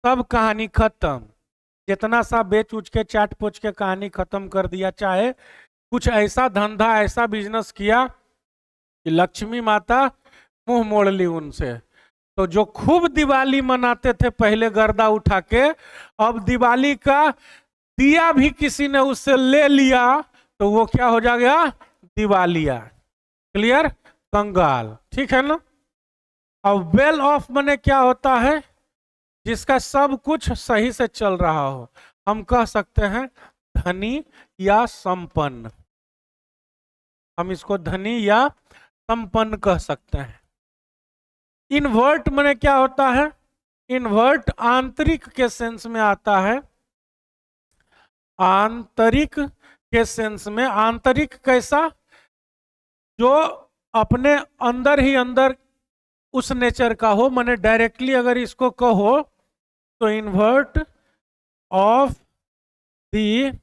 सब कहानी खत्म। जितना सा बेच उच के चाट पोच के कहानी खत्म कर दिया। चाहे कुछ ऐसा धंधा, ऐसा बिजनेस किया कि लक्ष्मी माता मुंह मोड़ ली उनसे। तो जो खूब दिवाली मनाते थे पहले गर्दा उठा के, अब दिवाली का दिया भी किसी ने उससे ले लिया तो वो क्या हो जा गया? दिवालिया। क्लियर? कंगाल। ठीक है ना। अब वेल ऑफ मने क्या होता है? जिसका सब कुछ सही से चल रहा हो। हम कह सकते हैं धनी या संपन्न, हम इसको धनी या संपन्न कह सकते हैं। इन्वर्ट मने क्या होता है? इन्वर्ट आंतरिक के सेंस में आता है। आंतरिक के सेंस में, आंतरिक कैसा? जो अपने अंदर ही अंदर उस नेचर का हो, माने डायरेक्टली अगर इसको कहो तो invert of the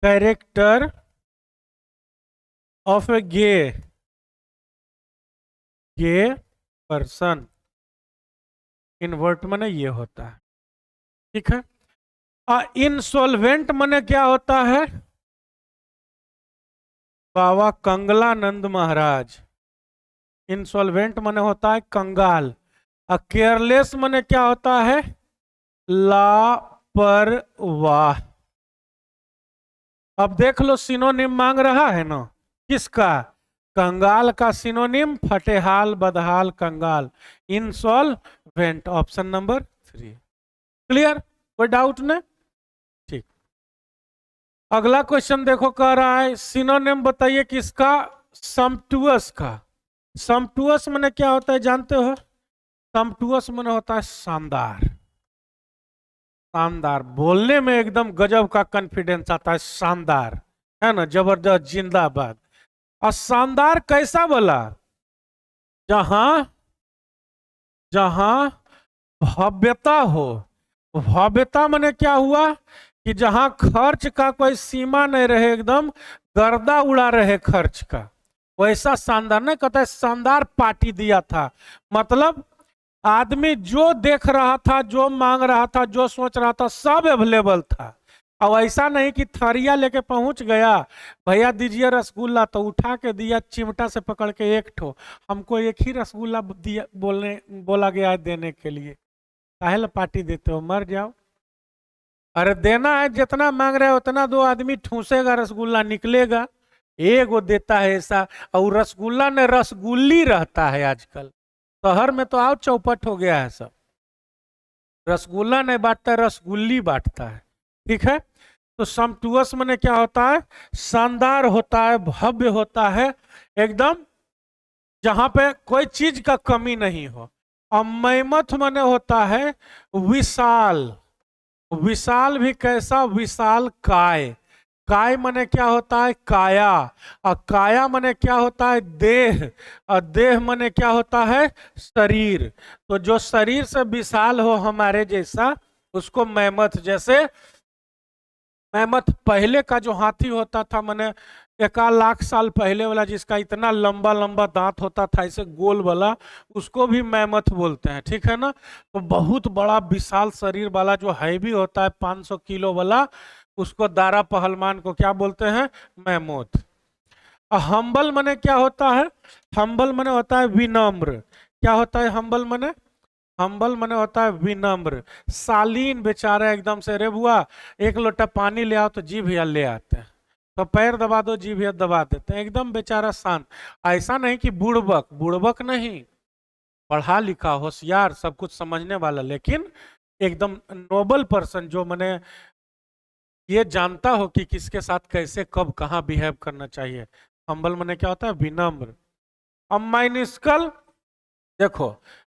character of a gay person, invert माने ये होता है। ठीक है। इंसॉल्वेंट माने क्या होता है? बाबा कंगलानंद महाराज। इंसॉल्वेंट माने होता है कंगाल। केयरलेस माने क्या होता है? लापरवाह। अब देख लो सिनोनिम मांग रहा है ना, किसका? कंगाल का सिनोनिम फटेहाल, बदहाल, कंगाल। Insolvent, option number 3। क्लियर? कोई डाउट नहीं? ठीक। अगला क्वेश्चन देखो, कह रहा है सिनोनिम बताइए किसका? सम्पटुअस का। सम्पटुअस माने क्या होता है जानते हो? सम्पटुअस माने होता है शानदार। शानदार, बोलने में एकदम गजब का कॉन्फिडेंस आता है, शानदार, है ना, जबरदस्त, जिंदाबाद। और शानदार कैसा बोला? जहां जहां भव्यता हो। भव्यता माने क्या हुआ? कि जहां खर्च का कोई सीमा नहीं रहे, एकदम गर्दा उड़ा रहे खर्च का। वैसा शानदार नहीं कहता है, शानदार पार्टी दिया था। मतलब आदमी जो देख रहा था, जो मांग रहा था, जो सोच रहा था, सब अवेलेबल था। अब ऐसा नहीं कि थरिया लेके पहुंच गया, भैया दीजिए रसगुल्ला, तो उठा के दिया चिमटा से पकड़ के एक ठो, हमको एक ही रसगुल्ला दिया, बोला गया है देने के लिए, काहे ला पार्टी देते हो, मर जाओ। अरे देना है, जितना मांग रहे हो उतना दो, आदमी ठूसेगा रसगुल्ला निकलेगा। एगो देता है ऐसा, और रसगुल्ला ने रसगुल्ली रहता है आजकल। शहर में तो और चौपट हो गया है सब, रसगुल्ला नहीं बांटता है, रसगुल्ली बांटता है। ठीक है, तो समटुअस माने क्या होता है, शानदार होता है, भव्य होता है एकदम, जहां पे कोई चीज का कमी नहीं हो। और मैमथ माने होता है विशाल। विशाल भी कैसा, विशाल काय। काय माने क्या होता है, काया। और काया माने क्या होता है, देह। और देह माने क्या होता है, शरीर। तो जो शरीर से विशाल हो हमारे जैसा, उसको मैमथ। जैसे मैमथ पहले का जो हाथी होता था, माने 1 लाख साल पहले वाला, जिसका इतना लंबा लंबा दांत होता था ऐसे गोल वाला, उसको भी मैमथ बोलते हैं। ठीक है ना, तो बहुत बड़ा विशाल शरीर वाला जो हैवी होता है 500 किलो वाला, उसको दारा पहलवान को क्या बोलते हैं, मैमोथ। हम्बल मने क्या होता है, हम्बल मने होता है विनम्र। क्या होता है हम्बल मने, हम्बल मने होता है विनम्र, शालीन बेचारा एकदम से। रे बुआ एक लोटा पानी ले आओ, तो जी भैया ले आते हैं, तो पैर दबा दो, जी भैया दबा देते हैं, एकदम बेचारा शांत। ऐसा नहीं कि बुड़बक, बुड़बक नहीं, पढ़ा लिखा होशियार सब कुछ समझने वाला, लेकिन एकदम नोबल पर्सन, जो मने ये जानता हो कि किसके साथ कैसे कब कहाँ बिहेव करना चाहिए। हम्बल मने क्या होता है, विनम्र। अब माइनिस्कल, देखो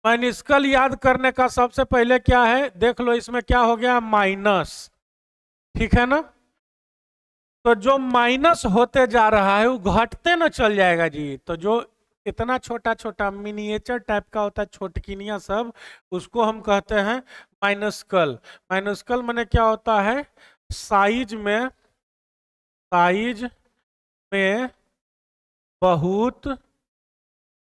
माइनिस्कल याद करने का सबसे पहले क्या है, देख लो इसमें क्या हो गया, माइनस। ठीक है ना, तो जो माइनस होते जा रहा है वो घटते ना चल जाएगा जी। तो जो इतना छोटा छोटा मिनिएचर टाइप का होता है, छोटकिनिया सब, उसको हम कहते हैं माइनस्कल। माइनस्कल माने क्या होता है, साइज में, साइज में बहुत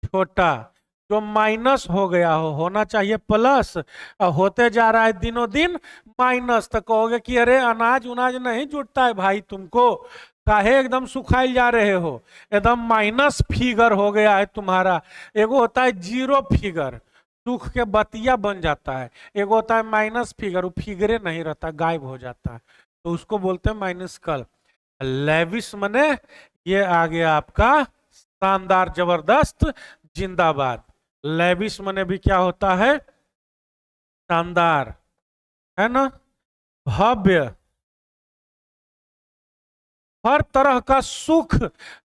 छोटा। जो माइनस हो गया हो, होना चाहिए प्लस, होते जा रहा है दिनों दिन माइनस, तो कहोगे कि अरे अनाज उनाज नहीं जुटता है भाई तुमको, काहे एकदम सुखाई जा रहे हो, एकदम माइनस फिगर हो गया है तुम्हारा। एगो होता है जीरो फिगर, सूख के बतिया बन जाता है। एगो होता है माइनस फिगर, वो फिगरे नहीं रहता, गायब हो जाता है, तो उसको बोलते हैं माइनस कल। लेविस मने ये आ गया आपका शानदार, जबरदस्त, जिंदाबाद। लेविस मने भी क्या होता है, शानदार, है ना, भव्य, हर तरह का सुख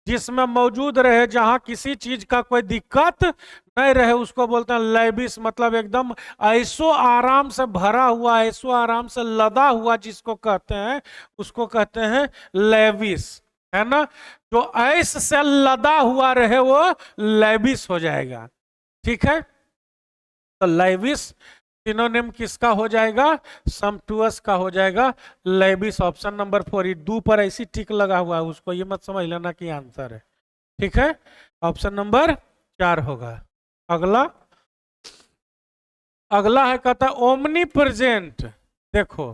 जिसमें मौजूद रहे, जहां किसी चीज का कोई दिक्कत नहीं रहे, उसको बोलते हैं लेविस। मतलब एकदम ऐसो आराम से भरा हुआ, ऐसो आराम से लदा हुआ जिसको कहते हैं, उसको कहते हैं लेविस, है ना। जो ऐस से लदा हुआ रहे वो लेविस हो जाएगा। ठीक है, तो लेविस सिनोनिम किसका हो जाएगा, समटुअस का हो जाएगा, लेविस। ऑप्शन नंबर 4, दो पर ऐसी टिक लगा हुआ है, उसको ये मत समझ लेना कि आंसर है। ठीक है, ऑप्शन नंबर 4 होगा। अगला, अगला है कहता है ओमनी प्रेजेंट। देखो,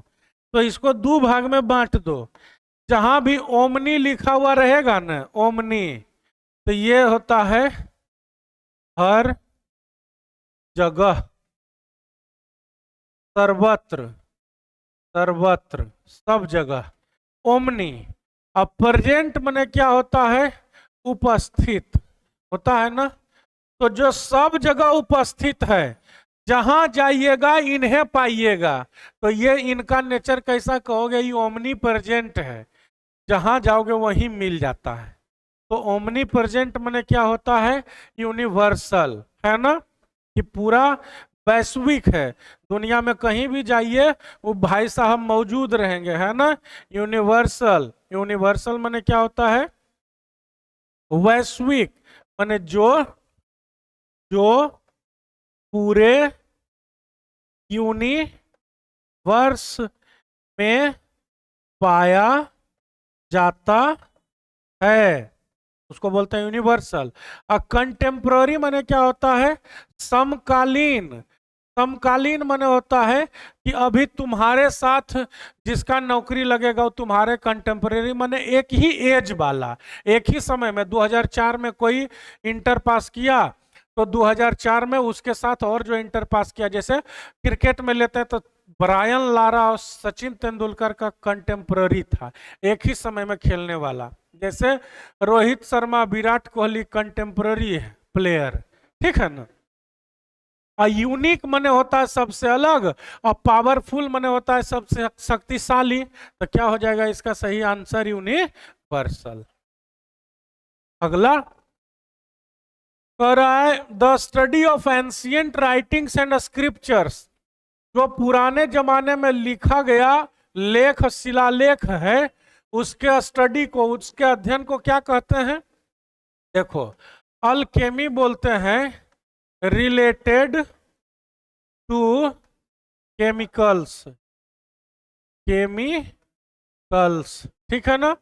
तो इसको दो भाग में बांट दो। जहां भी ओमनी लिखा हुआ रहेगा ना, ओमनी, तो ये होता है हर जगह, सर्वत्र, सर्वत्र, सब जगह, ओमनी। अब प्रेजेंट माने क्या होता है, उपस्थित होता है ना। तो जो सब जगह उपस्थित है, जहां जाइएगा इन्हें पाइएगा, तो ये इनका नेचर कैसा कहोगे, ये ओमनी प्रेजेंट है, जहां जाओगे वहीं मिल जाता है। तो ओमनी प्रेजेंट माने क्या होता है, यूनिवर्सल, है ना, कि पूरा वैश्विक है, दुनिया में कहीं भी जाइए वो भाई साहब मौजूद रहेंगे, है ना। यूनिवर्सल, यूनिवर्सल माने क्या होता है, वैश्विक, माने जो, जो पूरे यूनिवर्स में पाया जाता है। उसको बोलते हैं यूनिवर्सल। कंटेम्प्ररी माने क्या होता है? समकालीन। समकालीन माने होता है कि अभी तुम्हारे साथ जिसका नौकरी लगेगा वो तुम्हारे कंटेम्परेरी माने एक ही एज वाला, एक ही समय में 2004 में कोई इंटर पास किया तो 2004 में उसके साथ और जो इंटर पास किया, जैसे क्रिकेट में लेते हैं तो ब्रायन लारा और सचिन तेंदुलकर का कंटेम्पररी था, एक ही समय में खेलने वाला। जैसे रोहित शर्मा, विराट कोहली कंटेम्पररी है प्लेयर, ठीक है ना। यूनिक माने होता है सबसे अलग, और पावरफुल माने होता है सबसे शक्तिशाली। तो क्या हो जाएगा इसका सही आंसर? यूनिवर्सल। अगला कह रहा है the study of ancient writings and scriptures, जो पुराने जमाने में लिखा गया लेख, शिलालेख है, उसके स्टडी को, उसके अध्ययन को क्या कहते हैं? देखो, अल्केमी बोलते हैं रिलेटेड टू केमिकल्स, केमिकल्स, ठीक है ना।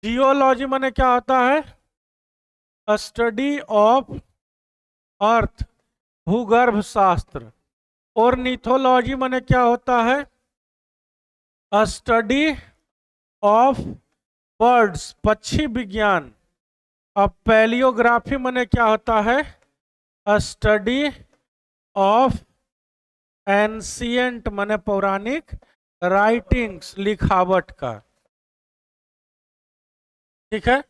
जियोलॉजी माने क्या होता है? स्टडी ऑफ अर्थ, भूगर्भ शास्त्र। ऑर्निथोलॉजी माने क्या होता है? स्टडी ऑफ बर्ड्स, पक्षी विज्ञान। अब पैलियोग्राफी माने क्या होता है? स्टडी ऑफ एंशियंट माने पौराणिक राइटिंग्स, लिखावट का, ठीक है।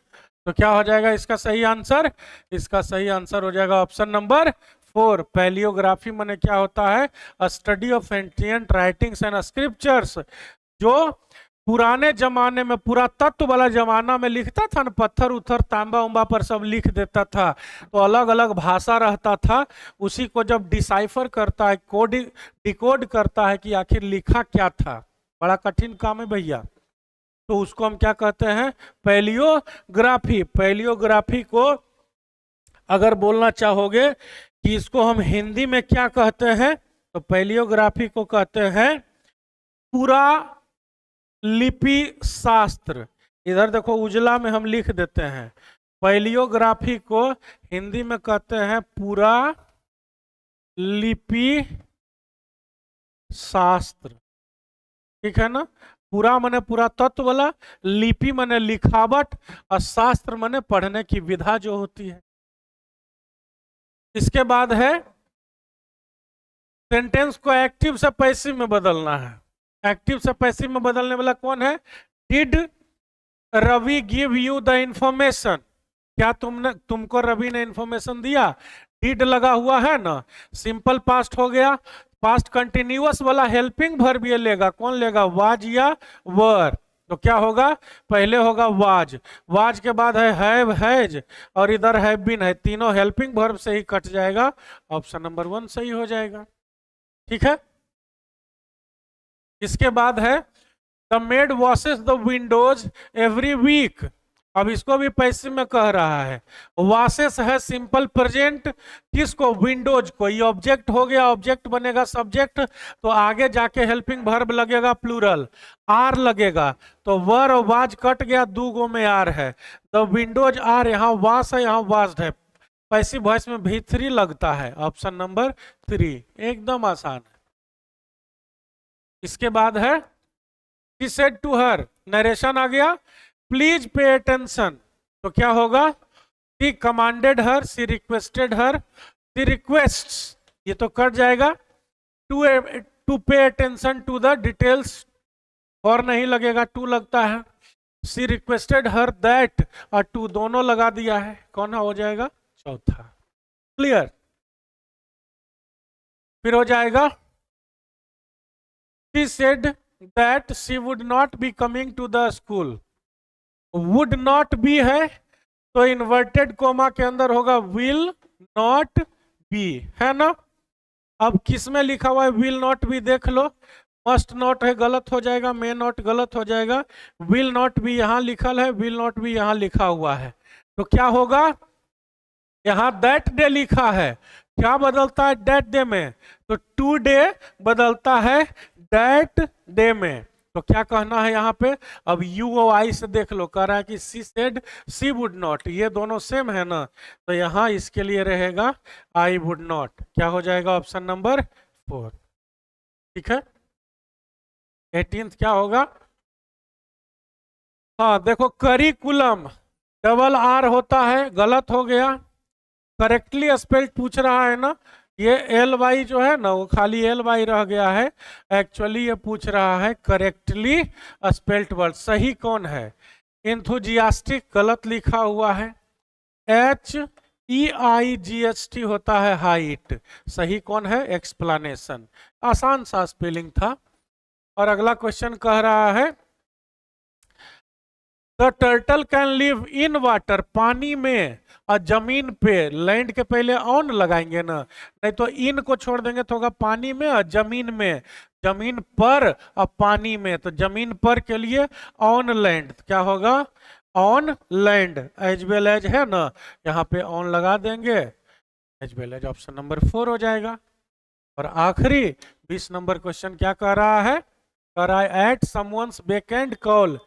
तो क्या हो जाएगा इसका सही आंसर? इसका सही आंसर हो जाएगा ऑप्शन नंबर 4। पैलियोग्राफी माने क्या होता है? Study of ancient writings and scriptures, जो पुराने जमाने में, पुरातत्व वाला जमाना में लिखता था ना, पत्थर उथर तांबा उंबा पर सब लिख देता था, तो अलग अलग भाषा रहता था, उसी को जब डिसाइफर करता है, कोड डिकोड करता है कि आखिर लिखा क्या था, बड़ा कठिन काम है भैया, तो उसको हम क्या कहते हैं? पैलियोग्राफी। पैलियोग्राफी को अगर बोलना चाहोगे कि इसको हम हिंदी में क्या कहते हैं, तो पैलियोग्राफी को कहते हैं पूरा लिपि शास्त्र। इधर देखो उजला में हम लिख देते हैं, पैलियोग्राफी को हिंदी में कहते हैं पूरा लिपि शास्त्र, ठीक है ना। पूरा माने पूरा तत्व वाला, लिपि माने लिखावट, और शास्त्र माने पढ़ने की विधा जो होती है। इसके बाद है सेंटेंस को एक्टिव से पैसिव में बदलना है। एक्टिव से पैसिव में बदलने वाला कौन है? Did Ravi give you the information, क्या तुमको रवि ने इंफॉर्मेशन दिया? डिड लगा हुआ है ना, सिंपल पास्ट हो गया। पास्ट कंटिन्यूअस वाला हेल्पिंग वर्ब ये लेगा, कौन लेगा? वाज या वर। तो क्या होगा? पहले होगा वाज, वाज के बाद है हैव, हैज, और इधर हैव बीन है, तीनों हेल्पिंग वर्ब से ही कट जाएगा। ऑप्शन नंबर 1 सही हो जाएगा, ठीक है। इसके बाद है the maid washes the windows every week. अब इसको भी पैसिव में कह रहा है। वॉशेस है सिंपल प्रेजेंट, किसको? विंडोज को। ये ऑब्जेक्ट हो गया, ऑब्जेक्ट बनेगा सब्जेक्ट, तो आगे जाके हेल्पिंग वर्ब लगेगा प्लूरल, आर लगेगा, तो वर और वाज कट गया, 2 गो में आर है। द विंडोज आर, यहाँ वाश है, यहाँ वाज्ड है, पैसिव वॉइस में भी 3 लगता है। ऑप्शन नंबर 3 एकदम आसान है। इसके बाद है She said to her, narration आ गया, प्लीज पे अटेंशन, तो क्या होगा? She commanded her, she requested her, she requests, ये तो कट जाएगा। to pay attention to the details, और नहीं लगेगा, टू लगता है। she requested her that, और टू दोनों लगा दिया है, कौन हो जाएगा? चौथा। क्लियर? फिर हो जाएगा she said that she would not be coming to the school, would not be है तो इन्वर्टेड कोमा के अंदर होगा will not be, है ना। अब किस में लिखा हुआ है will not be? देख लो, मस्ट नॉट है, गलत हो जाएगा, मे नॉट गलत हो जाएगा, will not be यहां लिखल है, will not be यहां लिखा हुआ है, तो क्या होगा? यहां दैट डे लिखा है, क्या बदलता है दैट डे में? तो टू डे बदलता है दैट डे में, तो क्या कहना है यहाँ पे, अब यू और आई से देख लो, कह रहा है कि she said she would not, ये दोनों सेम है ना, तो यहाँ इसके लिए रहेगा आई वुड नॉट, क्या हो जाएगा ऑप्शन नंबर 4। ठीक है, 18th क्या होगा, हाँ देखो करिकुलम डबल आर होता है, गलत हो गया, करेक्टली स्पेल्ड पूछ रहा है ना, ये एल वाई जो है ना वो खाली एल वाई रह गया है, एक्चुअली ये पूछ रहा है करेक्टली स्पेल्ड वर्ड, सही कौन है, इंथुजियास्टिक गलत लिखा हुआ है, HEIGHT होता है हाइट, सही कौन है, एक्सप्लेनेशन, आसान सा स्पेलिंग था। और अगला क्वेश्चन कह रहा है the turtle can live in water, पानी में और जमीन पे, लैंड के पहले ऑन लगाएंगे ना, नहीं तो इन को छोड़ देंगे तो होगा पानी में और जमीन में, जमीन पर और पानी में, तो जमीन पर के लिए ऑन लैंड, क्या होगा on land, as well as है ना, यहाँ पे ऑन लगा देंगे, as well as option number 4 हो जाएगा। और आखिरी 20 नंबर क्वेश्चन क्या कह रहा है, कह रहा है at someone's back and call,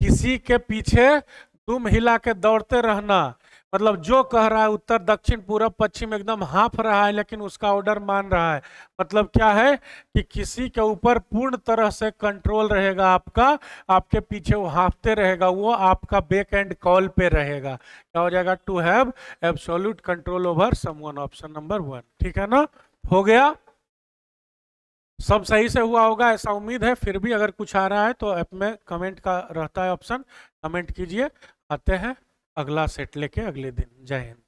किसी के पीछे दुम हिला के दौड़ते रहना, मतलब जो कह रहा है उत्तर दक्षिण पूरब पश्चिम एकदम हाँफ रहा है लेकिन उसका ऑर्डर मान रहा है, मतलब क्या है कि किसी के ऊपर पूर्ण तरह से कंट्रोल रहेगा आपका, आपके पीछे वो हाँफते रहेगा, वो आपका बैक एंड कॉल पे रहेगा, क्या हो जाएगा to have absolute control over someone, option number 1। ठीक है ना, हो गया, सब सही से हुआ होगा ऐसा उम्मीद है, फिर भी अगर कुछ आ रहा है तो ऐप में कमेंट का रहता है ऑप्शन, कमेंट कीजिए, आते हैं अगला सेट लेके अगले दिन। जय हिंद।